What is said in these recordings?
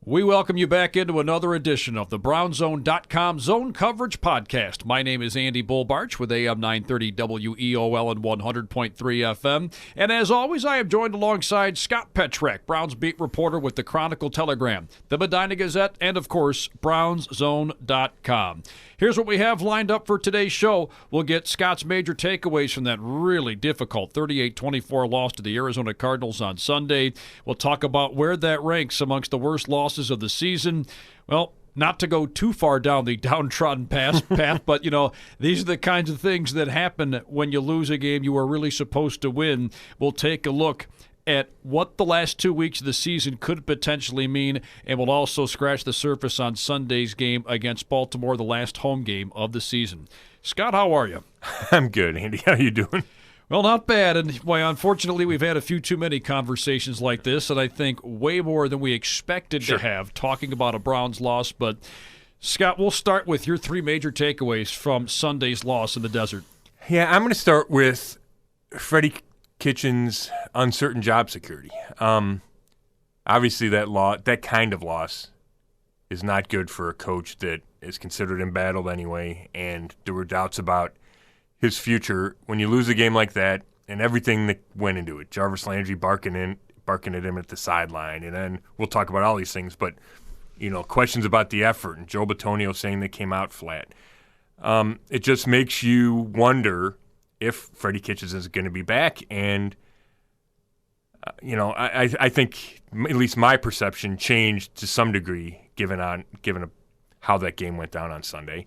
We welcome you back into another edition of the BrownsZone.com Zone Coverage Podcast. My name is Andy Barch with AM 930 WEOL and 100.3 FM. And as always, I am joined alongside Scott Petrak, Browns beat reporter with the Chronicle Telegram, the Medina Gazette, and of course, BrownsZone.com. Here's what we have lined up for today's show. We'll get Scott's major takeaways from that really difficult 38-24 loss to the Arizona Cardinals on Sunday. We'll talk about where that ranks amongst the worst losses of the season. Well, not to go too far down the downtrodden path, but, these are the kinds of things that happen when you lose a game you were really supposed to win. We'll take a look at what the last 2 weeks of the season could potentially mean, and we'll also scratch the surface on Sunday's game against Baltimore, the last home game of the season. Scott, how are you? I'm good, Andy. How you doing? Well, not bad, and unfortunately, we've had a few too many conversations like this, and I think way more than we expected to have, talking about a Browns loss. But, Scott, we'll start with your three major takeaways from Sunday's loss in the desert. Yeah, I'm going to start with Freddie Kitchens' uncertain job security. Obviously, that kind of loss is not good for a coach that is considered embattled anyway, and there were doubts about his future when you lose a game like that and everything that went into it. Jarvis Landry barking at him at the sideline, and then we'll talk about all these things, but questions about the effort and Joe Bitonio saying they came out flat. It just makes you wonder if Freddie Kitchens is going to be back, and I think at least my perception changed to some degree given how that game went down on Sunday.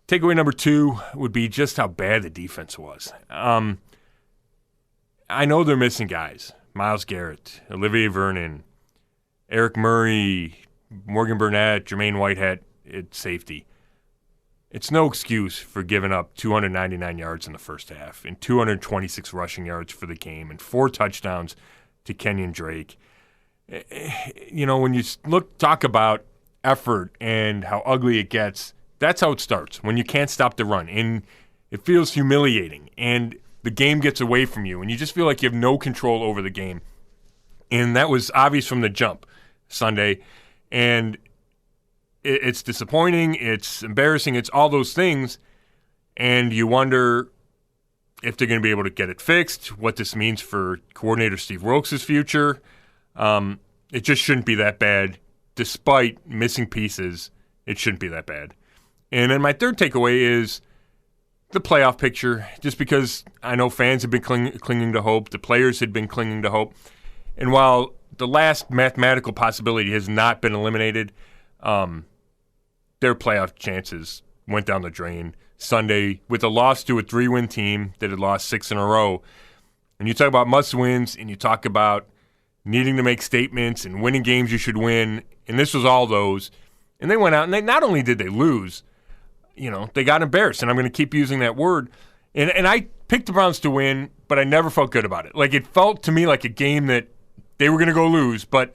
Takeaway number two would be just how bad the defense was. I know they're missing guys. Myles Garrett, Olivier Vernon, Eric Murray, Morgan Burnett, Jermaine Whitehead at safety. It's no excuse for giving up 299 yards in the first half and 226 rushing yards for the game and 4 touchdowns to Kenyon Drake. When you talk about effort and how ugly it gets, that's how it starts, when you can't stop the run. And it feels humiliating, and the game gets away from you, and you just feel like you have no control over the game. And that was obvious from the jump Sunday. And it's disappointing, it's embarrassing, it's all those things. And you wonder if they're going to be able to get it fixed, what this means for coordinator Steve Wilks' future. It just shouldn't be that bad. Despite missing pieces, it shouldn't be that bad. And then my third takeaway is the playoff picture, just because I know fans have been clinging to hope, the players had been clinging to hope. And while the last mathematical possibility has not been eliminated, their playoff chances went down the drain Sunday with a loss to a 3-win team that had lost 6 in a row. And you talk about must-wins, and you talk about needing to make statements and winning games you should win, and this was all those. And they went out, and not only did they lose, they got embarrassed, and I'm going to keep using that word. And I picked the Browns to win, but I never felt good about it. Like, it felt to me like a game that they were going to go lose, but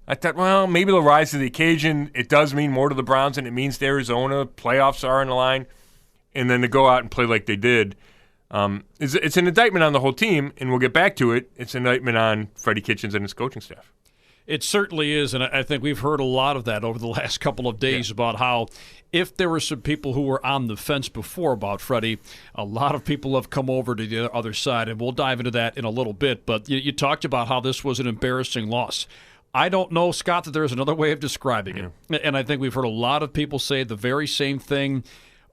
I thought, well, maybe they'll rise to the occasion. It does mean more to the Browns than it means to Arizona. Playoffs are on the line. And then to go out and play like they did, it's an indictment on the whole team, and we'll get back to it. It's an indictment on Freddie Kitchens and his coaching staff. It certainly is, and I think we've heard a lot of that over the last couple of days about how if there were some people who were on the fence before about Freddie, a lot of people have come over to the other side, and we'll dive into that in a little bit. But you talked about how this was an embarrassing loss. I don't know, Scott, that there's another way of describing it, and I think we've heard a lot of people say the very same thing.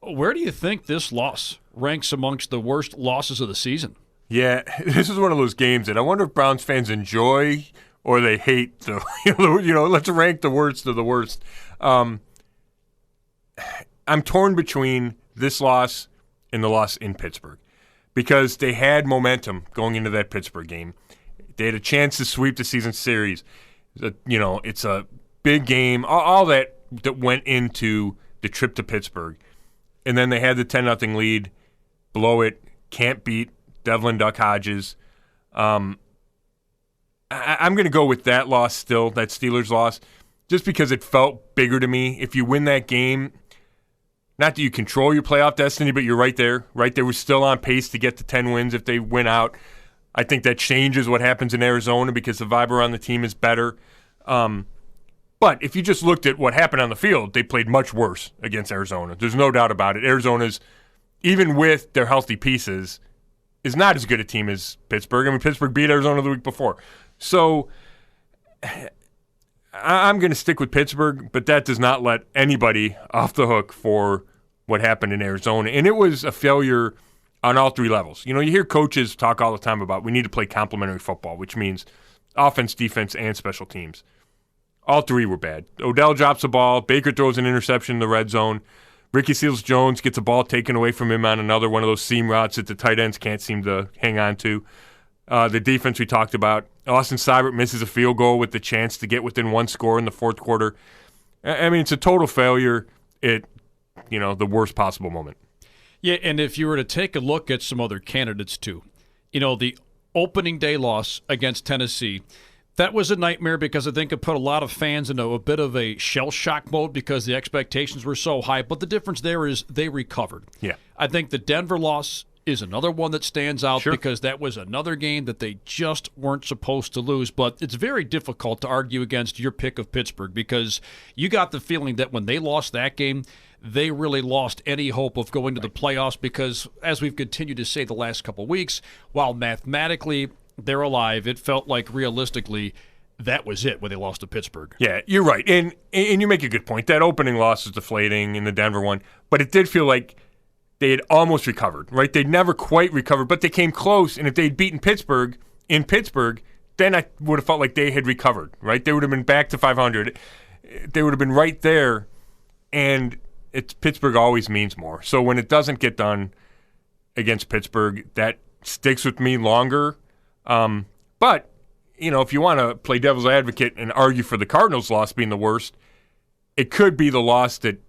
Where do you think this loss ranks amongst the worst losses of the season? Yeah, this is one of those games that I wonder if Browns fans enjoy or they hate. Let's rank the worst of the worst. I'm torn between this loss and the loss in Pittsburgh because they had momentum going into that Pittsburgh game. They had a chance to sweep the season series. It's a big game, all that went into the trip to Pittsburgh. And then they had the 10-0 lead, blow it, can't beat Devlin Duck Hodges. I'm going to go with that loss still, that Steelers loss, just because it felt bigger to me. If you win that game, not that you control your playoff destiny, but you're right there. Right there, we're still on pace to get to 10 wins if they win out. I think that changes what happens in Arizona because the vibe around the team is better. But if you just looked at what happened on the field, they played much worse against Arizona. There's no doubt about it. Arizona's, even with their healthy pieces, is not as good a team as Pittsburgh. I mean, Pittsburgh beat Arizona the week before. So I'm going to stick with Pittsburgh, but that does not let anybody off the hook for what happened in Arizona. And it was a failure on all three levels. You hear coaches talk all the time about we need to play complementary football, which means offense, defense, and special teams. All three were bad. Odell drops the ball. Baker throws an interception in the red zone. Ricky Seals-Jones gets a ball taken away from him on another one of those seam routes that the tight ends can't seem to hang on to. The defense we talked about. Austin Seibert misses a field goal with the chance to get within one score in the fourth quarter. I mean, it's a total failure at, the worst possible moment. Yeah, and if you were to take a look at some other candidates too, the opening day loss against Tennessee, that was a nightmare because I think it put a lot of fans into a bit of a shell shock mode because the expectations were so high. But the difference there is they recovered. Yeah. I think the Denver loss is another one that stands out Sure. because that was another game that they just weren't supposed to lose. But it's very difficult to argue against your pick of Pittsburgh because you got the feeling that when they lost that game, they really lost any hope of going to the playoffs because, as we've continued to say the last couple of weeks, while mathematically they're alive, it felt like realistically that was it when they lost to Pittsburgh. Yeah, you're right. And you make a good point. That opening loss was deflating in the Denver one, but it did feel like they had almost recovered, right? They'd never quite recovered, but they came close. And if they'd beaten Pittsburgh in Pittsburgh, then I would have felt like they had recovered, right? They would have been back to 500. They would have been right there. And Pittsburgh always means more. So when it doesn't get done against Pittsburgh, that sticks with me longer. But, if you want to play devil's advocate and argue for the Cardinals' loss being the worst, it could be the loss that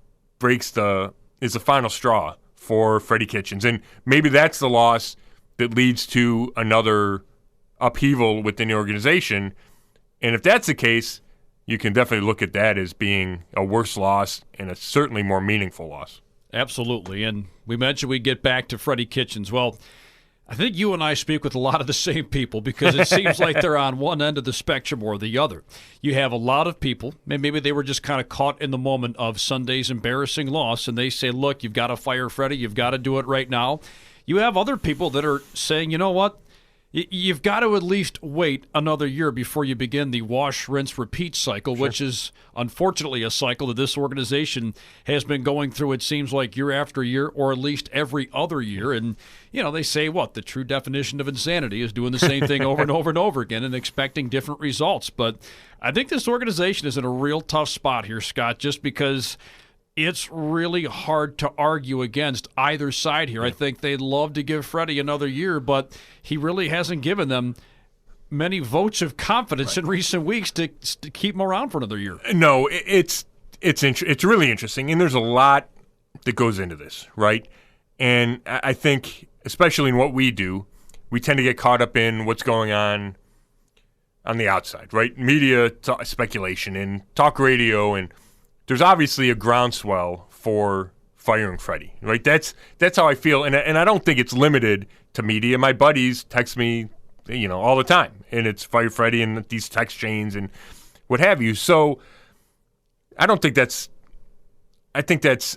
is the final straw for Freddie Kitchens. And maybe that's the loss that leads to another upheaval within the organization. And if that's the case, you can definitely look at that as being a worse loss and a certainly more meaningful loss. Absolutely. And we mentioned we get back to Freddie Kitchens. Well, I think you and I speak with a lot of the same people because it seems like they're on one end of the spectrum or the other. You have a lot of people, maybe they were just kind of caught in the moment of Sunday's embarrassing loss, and they say, look, you've got to fire Freddie. You've got to do it right now. You have other people that are saying, you know what? You've got to at least wait another year before you begin the wash, rinse, repeat cycle, which is unfortunately a cycle that this organization has been going through, it seems like, year after year, or at least every other year. And, they say, the true definition of insanity is doing the same thing over and over and over again and expecting different results. But I think this organization is in a real tough spot here, Scott, just because it's really hard to argue against either side here. I think they'd love to give Freddie another year, but he really hasn't given them many votes of confidence in recent weeks to keep him around for another year. No, it's really interesting, and there's a lot that goes into this, right? And I think, especially in what we do, we tend to get caught up in what's going on the outside, right? Media speculation and talk radio, and there's obviously a groundswell for firing Freddie, right? That's how I feel, and I don't think it's limited to media. My buddies text me, all the time, and it's fire Freddie and these text chains and what have you. So I think that's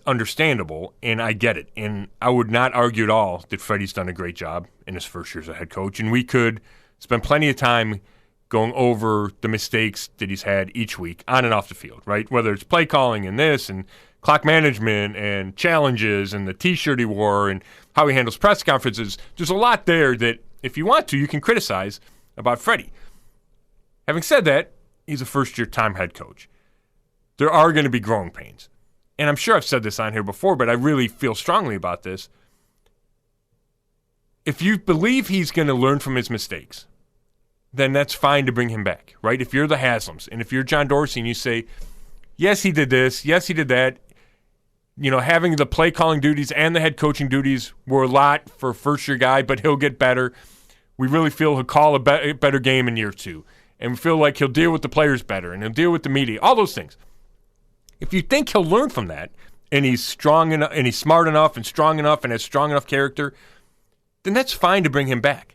understandable, and I get it. And I would not argue at all that Freddie's done a great job in his first year as a head coach, and we could spend plenty of time going over the mistakes that he's had each week on and off the field, right? Whether it's play calling and this and clock management and challenges and the T-shirt he wore and how he handles press conferences. There's a lot there that, if you want to, you can criticize about Freddie. Having said that, he's a first-year time head coach. There are going to be growing pains. And I'm sure I've said this on here before, but I really feel strongly about this. If you believe he's going to learn from his mistakes, then that's fine to bring him back, right? If you're the Haslams and if you're John Dorsey and you say, yes, he did this, yes, he did that, having the play calling duties and the head coaching duties were a lot for a first-year guy, but he'll get better. We really feel he'll call a better game in year two. And we feel like he'll deal with the players better and he'll deal with the media, all those things. If you think he'll learn from that and he's strong enough and he's smart enough and strong enough and has strong enough character, then that's fine to bring him back.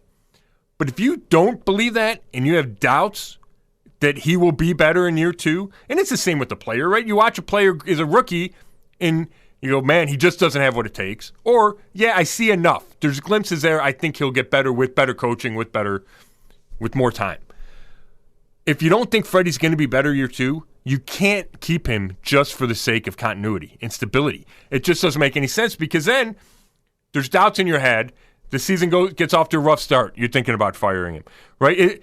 But if you don't believe that and you have doubts that he will be better in year 2. And it's the same with the player, right? You watch a player as a rookie and you go, man, he just doesn't have what it takes. Or, yeah, I see enough. There's glimpses there. I think he'll get better with better coaching, with more time. If you don't think Freddie's going to be better year 2, you can't keep him just for the sake of continuity and stability. It just doesn't make any sense because then there's doubts in your head. The season gets off to a rough start. You're thinking about firing him, right?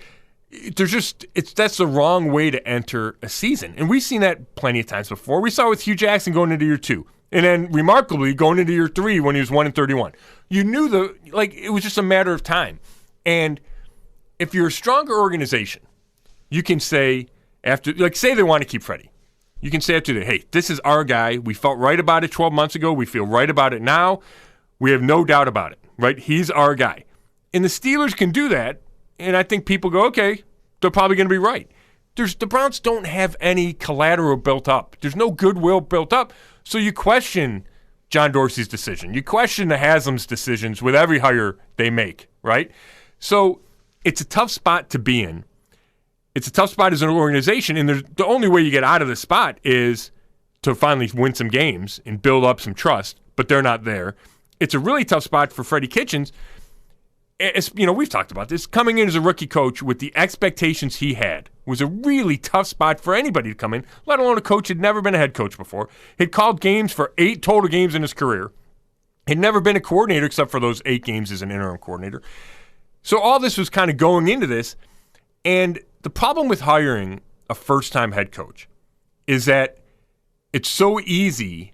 That's the wrong way to enter a season. And we've seen that plenty of times before. We saw it with Hugh Jackson going into year 2. And then, remarkably, going into year 3 when he was 1-31. You knew it was just a matter of time. And if you're a stronger organization, you can say, say they want to keep Freddie. You can say after that, hey, this is our guy. We felt right about it 12 months ago. We feel right about it now. We have no doubt about it, right? He's our guy. And the Steelers can do that. And I think people go, okay, they're probably going to be right. The Browns don't have any collateral built up. There's no goodwill built up. So you question John Dorsey's decision. You question the Haslam's decisions with every hire they make, right? So it's a tough spot to be in. It's a tough spot as an organization, and the only way you get out of this spot is to finally win some games and build up some trust, but they're not there. It's a really tough spot for Freddie Kitchens. We've talked about this. Coming in as a rookie coach with the expectations he had was a really tough spot for anybody to come in, let alone a coach who had never been a head coach before. He'd called games for 8 total games in his career. He'd never been a coordinator except for those 8 games as an interim coordinator. So all this was kind of going into this. And the problem with hiring a first-time head coach is that it's so easy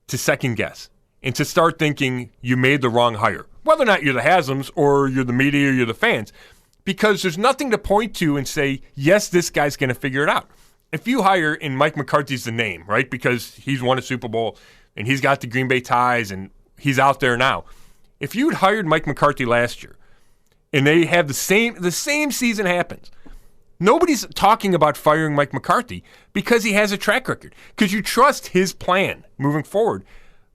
to second guess and to start thinking you made the wrong hire, whether or not you're the Haslams or you're the media or you're the fans, because there's nothing to point to and say, yes, this guy's going to figure it out. If you hire, and Mike McCarthy's the name, right, because he's won a Super Bowl and he's got the Green Bay ties and he's out there now. If you'd hired Mike McCarthy last year and they have the same season happens, nobody's talking about firing Mike McCarthy because he has a track record, because you trust his plan moving forward.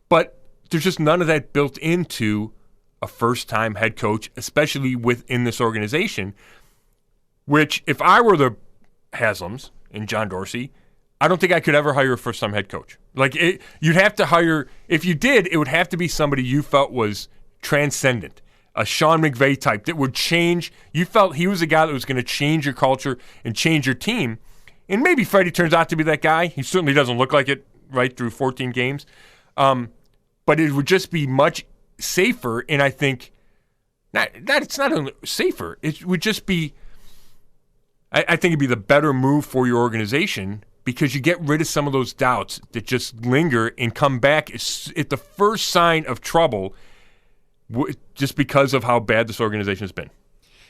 But there's just none of that built into a first-time head coach, especially within this organization, which if I were the Haslams and John Dorsey, I don't think I could ever hire a first-time head coach. You'd have to hire, if you did, it would have to be somebody you felt was transcendent, a Sean McVay type that would change. You felt he was a guy that was going to change your culture and change your team. And maybe Freddie turns out to be that guy. He certainly doesn't look like it right through 14 games. But it would just be much safer, and I think it's not only safer. It would just be, I think it'd be the better move for your organization because you get rid of some of those doubts that just linger and come back at the first sign of trouble just because of how bad this organization has been.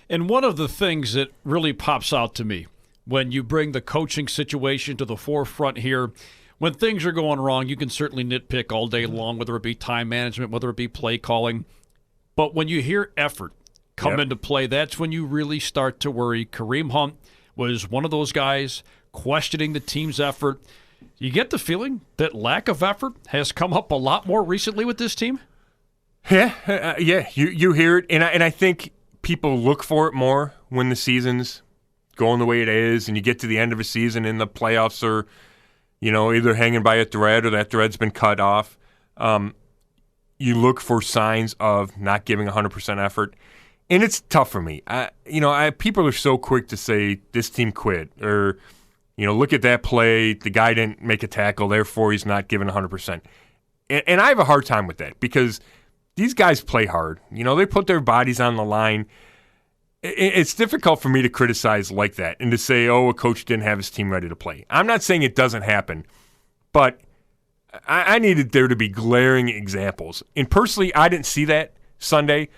And one of the things that really pops out to me when you bring the coaching situation to the forefront here, when things are going wrong, you can certainly nitpick all day long, whether it be time management, whether it be play calling. But when you hear effort come into play, that's when you really start to worry. Kareem Hunt was one of those guys questioning the team's effort. You get the feeling that lack of effort has come up a lot more recently with this team? Yeah, you hear it, and I think people look for it more when the season's going the way it is, and you get to the end of a season and the playoffs are, either hanging by a thread or that thread's been cut off. You look for signs of not giving 100% effort, and it's tough for me. People are so quick to say this team quit, or look at that play, the guy didn't make a tackle, therefore he's not giving 100%. And I have a hard time with that because these guys play hard. They put their bodies on the line. It's difficult for me to criticize like that and to say, a coach didn't have his team ready to play. I'm not saying it doesn't happen, but I needed there to be glaring examples. And personally, I didn't see that Sunday.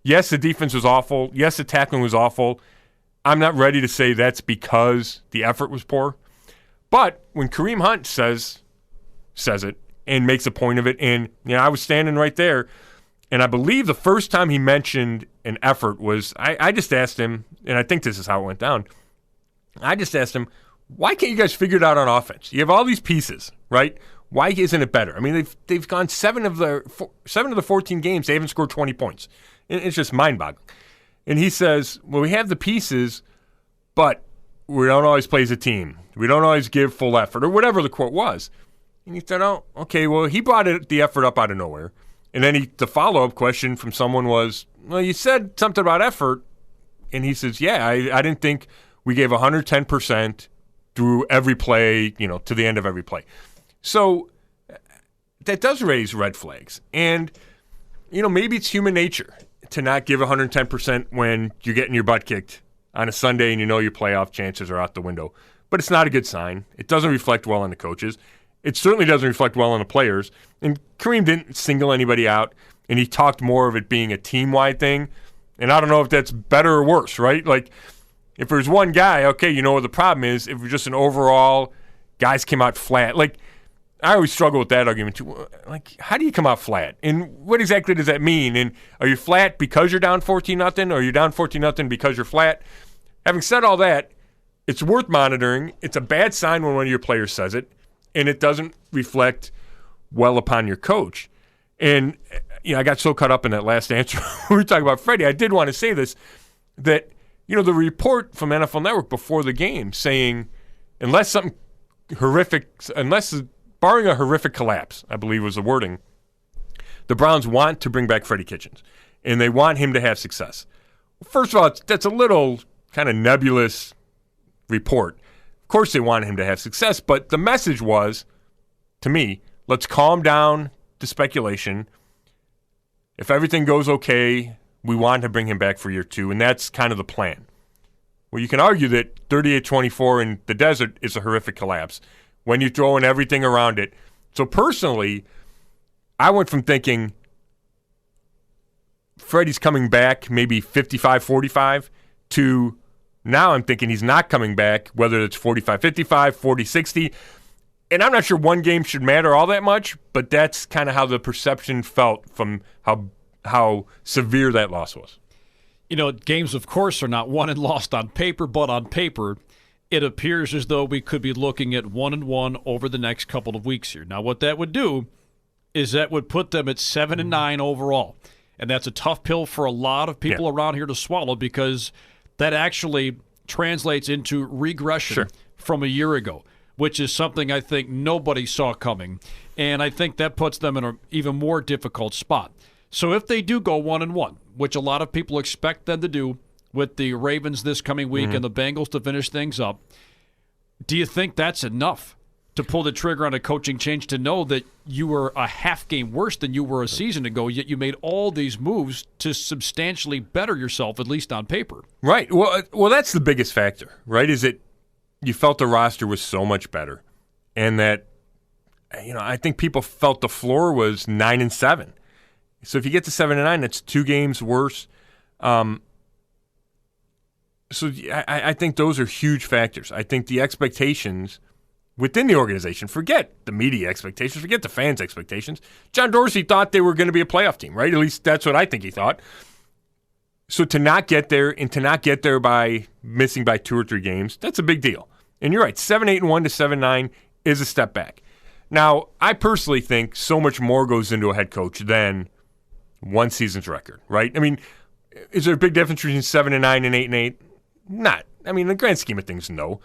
Yes, the defense was awful. Yes, the tackling was awful. I'm not ready to say that's because the effort was poor. But when Kareem Hunt says it and makes a point of it, and I was standing right there, and I believe the first time he mentioned an effort was, I just asked him, and I think this is how it went down. I just asked him, why can't you guys figure it out on offense? You have all these pieces, right? Why isn't it better? I mean, they've gone 7 of the 14 games, they haven't scored 20 points. It's just mind-boggling. And he says, well, we have the pieces, but we don't always play as a team. We don't always give full effort, or whatever the quote was. And he said, oh, okay, well, he brought the effort up out of nowhere. And then the follow-up question from someone was, well, you said something about effort. And he says, yeah, I didn't think we gave 110% through every play, to the end of every play. So that does raise red flags. And, maybe it's human nature to not give 110% when you're getting your butt kicked on a Sunday and your playoff chances are out the window. But it's not a good sign. It doesn't reflect well on the coaches. It certainly doesn't reflect well on the players. And Kareem didn't single anybody out, and he talked more of it being a team-wide thing. And I don't know if that's better or worse, right? Like, if there's one guy, okay, what the problem is. If it's just an overall, guys came out flat. Like, I always struggle with that argument too. Like, how do you come out flat? And what exactly does that mean? And are you flat because you're down 14-0, or are you down 14-0 because you're flat? Having said all that, it's worth monitoring. It's a bad sign when one of your players says it, and it doesn't reflect well upon your coach. And, I got so caught up in that last answer. We were talking about Freddie. I did want to say this, that, the report from NFL Network before the game saying, barring a horrific collapse, I believe was the wording, the Browns want to bring back Freddie Kitchens, and they want him to have success. First of all, that's a little kind of nebulous report. Of course they want him to have success, but the message was, to me, let's calm down the speculation. If everything goes okay, we want to bring him back for year 2, and that's kind of the plan. Well, you can argue that 38-24 in the desert is a horrific collapse when you throw in everything around it. So personally, I went from thinking Freddie's coming back maybe 55-45 to now I'm thinking he's not coming back, whether it's 45-55, 40-60. And I'm not sure one game should matter all that much, but that's kind of how the perception felt from how severe that loss was. Games, of course, are not won and lost on paper, but on paper, it appears as though we could be looking at 1-1 over the next couple of weeks here. Now, what that would do is that would put them at 7-9 overall. And that's a tough pill for a lot of people around here to swallow, because that actually translates into regression from a year ago, which is something I think nobody saw coming. And I think that puts them in an even more difficult spot. So if they do go 1-1, which a lot of people expect them to do with the Ravens this coming week and the Bengals to finish things up, do you think that's enough to pull the trigger on a coaching change, to know that you were a half game worse than you were a season ago, yet you made all these moves to substantially better yourself, at least on paper? Right. Well, that's the biggest factor, right, is that you felt the roster was so much better, and that, I think people felt the floor was 9-7. So if you get to 7-9, that's 2 games worse. So I think those are huge factors. I think the expectations within the organization, forget the media expectations, forget the fans' expectations. John Dorsey thought they were going to be a playoff team, right? At least that's what I think he thought. So to not get there, and to not get there by missing by 2 or 3 games, that's a big deal. And you're right, 7-8-1 to 7-9 is a step back. Now, I personally think so much more goes into a head coach than one season's record, right? I mean, is there a big difference between 7-9 and 8-8? Not. I mean, in the grand scheme of things, no.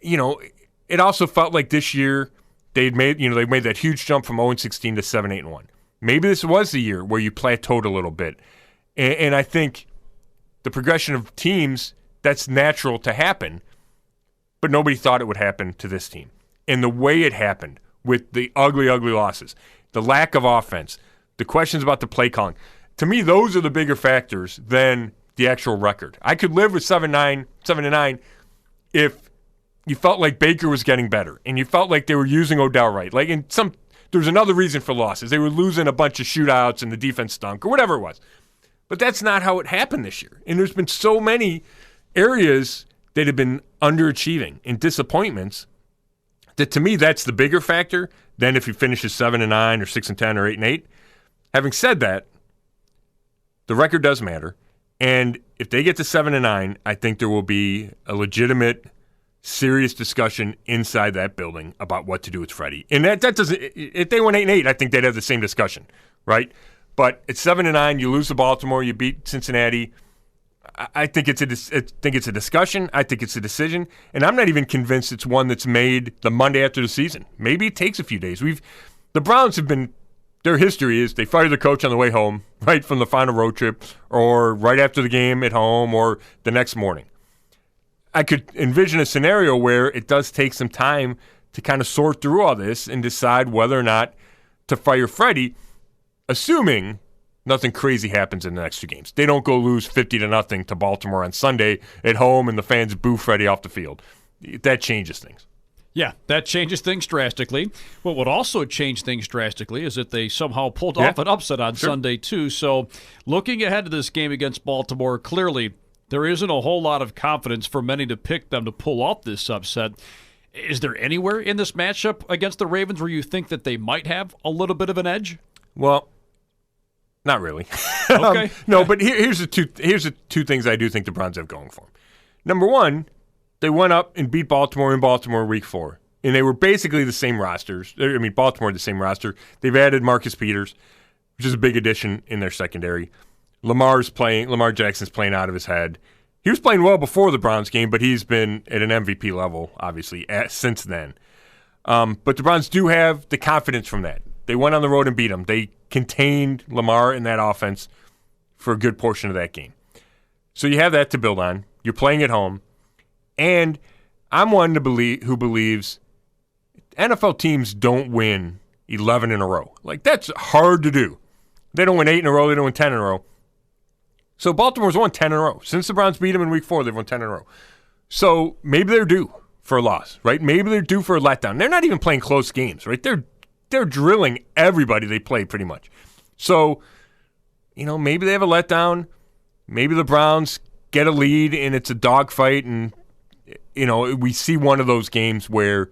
It also felt like this year they made that huge jump from 0-16 to 7-8-1. Maybe this was the year where you plateaued a little bit. And I think the progression of teams, that's natural to happen, but nobody thought it would happen to this team. And the way it happened, with the ugly, ugly losses, the lack of offense, the questions about the play calling, to me, those are the bigger factors than the actual record. I could live with 7-9 if you felt like Baker was getting better and you felt like they were using Odell right. There's another reason for losses. They were losing a bunch of shootouts and the defense stunk or whatever it was. But that's not how it happened this year. And there's been so many areas that have been underachieving and disappointments that, to me, that's the bigger factor than if he finishes 7-9 or 6-10 or 8-8. Having said that, the record does matter. And if they get to 7-9, I think there will be a legitimate, serious discussion inside that building about what to do with Freddie. And that doesn't. If they went 8-8, I think they'd have the same discussion, right? But at 7-9, you lose to Baltimore, you beat Cincinnati. I think it's a discussion. I think it's a decision, and I'm not even convinced it's one that's made the Monday after the season. Maybe it takes a few days. The Browns have been, their history is they fire the coach on the way home, right from the final road trip, or right after the game at home, or the next morning. I could envision a scenario where it does take some time to kind of sort through all this and decide whether or not to fire Freddie, assuming nothing crazy happens in the next two games. They don't go lose 50-0 to Baltimore on Sunday at home and the fans boo Freddie off the field. That changes things. Yeah, that changes things drastically. What would also change things drastically is that they somehow pulled off an upset on Sunday, too. So looking ahead to this game against Baltimore, clearly there isn't a whole lot of confidence for many to pick them to pull off this upset. Is there anywhere in this matchup against the Ravens where you think that they might have a little bit of an edge? Well, not really. Okay. No, but here's the two things I do think the Browns have going for them. Number one, they went up and beat Baltimore in Baltimore week 4. And they were basically the same rosters. I mean, Baltimore had the same roster. They've added Marcus Peters, which is a big addition in their secondary. Lamar Jackson's playing out of his head. He was playing well before the Browns game, but he's been at an MVP level, obviously, since then. But the Browns do have the confidence from that. They went on the road and beat them. They contained Lamar in that offense for a good portion of that game. So you have that to build on. You're playing at home. And I'm one who believes NFL teams don't win 11 in a row. Like, that's hard to do. They don't win 8 in a row. They don't win 10 in a row. So Baltimore's won 10 in a row. Since the Browns beat them in week 4, they've won 10 in a row. So maybe they're due for a loss, right? Maybe they're due for a letdown. They're not even playing close games, right? They're drilling everybody they play pretty much. So, maybe they have a letdown. Maybe the Browns get a lead and it's a dogfight, and we see one of those games where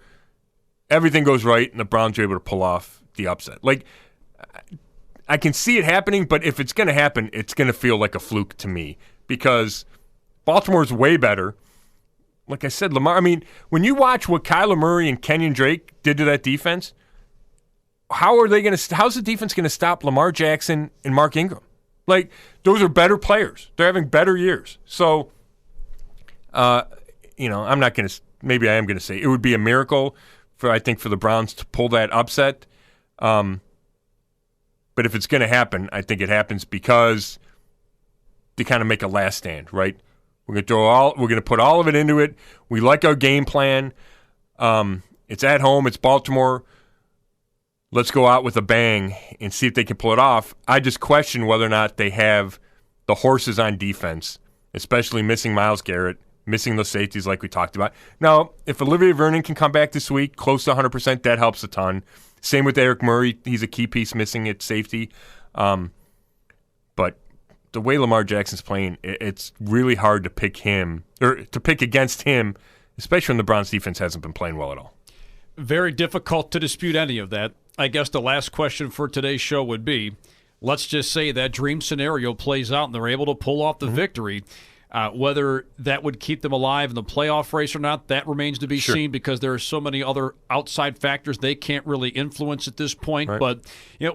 everything goes right and the Browns are able to pull off the upset. Like, I can see it happening, but if it's going to happen, it's going to feel like a fluke to me because Baltimore's way better. Like I said, Lamar, when you watch what Kyler Murray and Kenyon Drake did to that defense, how's the defense going to stop Lamar Jackson and Mark Ingram? Like, those are better players. They're having better years. So, I'm not going to, maybe I am going to say it would be a miracle for the Browns to pull that upset. But if it's going to happen, I think it happens because they kind of make a last stand, right? We're going to put all of it into it. We like our game plan. It's at home. It's Baltimore. Let's go out with a bang and see if they can pull it off. I just question whether or not they have the horses on defense, especially missing Myles Garrett, missing those safeties like we talked about. Now, if Olivier Vernon can come back this week close to 100%, that helps a ton. Same with Eric Murray. He's a key piece missing at safety. But the way Lamar Jackson's playing, it's really hard to pick him or to pick against him, especially when the Browns defense hasn't been playing well at all. Very difficult to dispute any of that. I guess the last question for today's show would be, let's just say that dream scenario plays out and they're able to pull off the victory. Whether that would keep them alive in the playoff race or not, that remains to be seen because there are so many other outside factors they can't really influence at this point. Right. But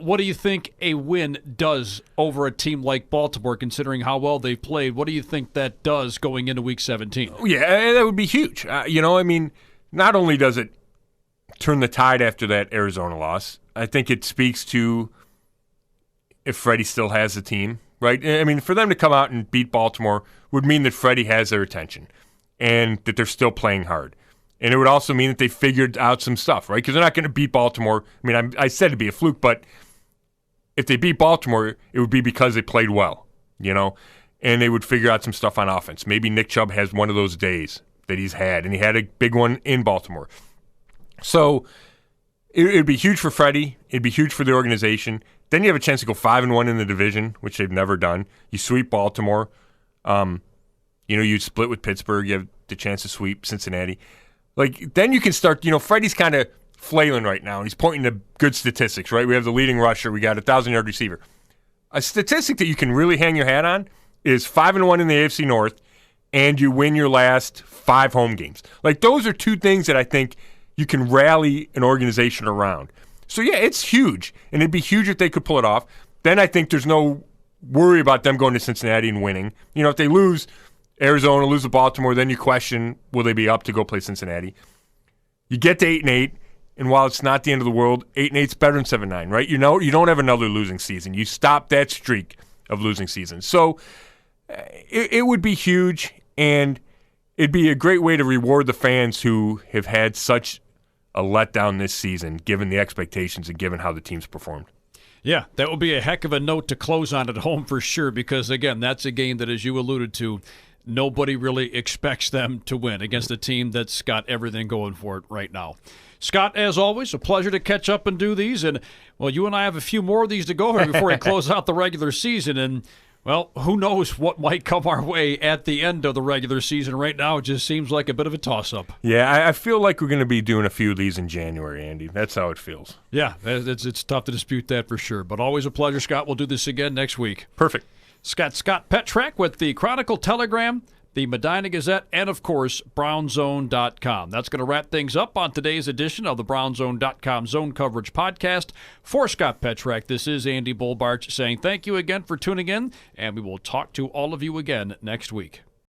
what do you think a win does over a team like Baltimore, considering how well they've played? What do you think that does going into Week 17? Yeah, that would be huge. Not only does it turn the tide after that Arizona loss, I think it speaks to if Freddie still has the team. Right? For them to come out and beat Baltimore would mean that Freddie has their attention and that they're still playing hard. And it would also mean that they figured out some stuff, right? Because they're not going to beat Baltimore. I said it'd be a fluke, but if they beat Baltimore, it would be because they played well, and they would figure out some stuff on offense. Maybe Nick Chubb has one of those days that he's had, and he had a big one in Baltimore. So it'd be huge for Freddie. It'd be huge for the organization. Then you have a chance to go 5-1 in the division, which they've never done. You sweep Baltimore. You split with Pittsburgh. You have the chance to sweep Cincinnati. Then you can start, Freddie's kind of flailing right now, and he's pointing to good statistics, right? We have the leading rusher. We got a 1,000-yard receiver. A statistic that you can really hang your hat on is 5-1 in the AFC North, and you win your last 5 home games. Those are two things that I think you can rally an organization around. So, yeah, it's huge, and it'd be huge if they could pull it off. Then I think there's no worry about them going to Cincinnati and winning. You know, if they lose Arizona, lose to Baltimore, then you question, will they be up to go play Cincinnati? You get to 8-8, and while it's not the end of the world, 8-8's better than 7-9, right? You know, you don't have another losing season. You stop that streak of losing seasons. So it would be huge, and it'd be a great way to reward the fans who have had such a letdown this season, given the expectations and given how the team's performed. Yeah, that would be a heck of a note to close on at home for sure, because, again, that's a game that, as you alluded to, nobody really expects them to win against a team that's got everything going for it right now. Scott, as always, a pleasure to catch up and do these. And, well, you and I have a few more of these to go here before we close out the regular season. And, well, who knows what might come our way at the end of the regular season. Right now, it just seems like a bit of a toss-up. Yeah, I feel like we're going to be doing a few of these in January, Andy. That's how it feels. Yeah, it's tough to dispute that for sure. But always a pleasure, Scott. We'll do this again next week. Perfect. Scott Petrak with the Chronicle, Telegram, the Medina Gazette, and, of course, BrownsZone.com. That's going to wrap things up on today's edition of the BrownsZone.com Zone Coverage Podcast. For Scott Petrak, this is Andy Barch saying thank you again for tuning in, and we will talk to all of you again next week.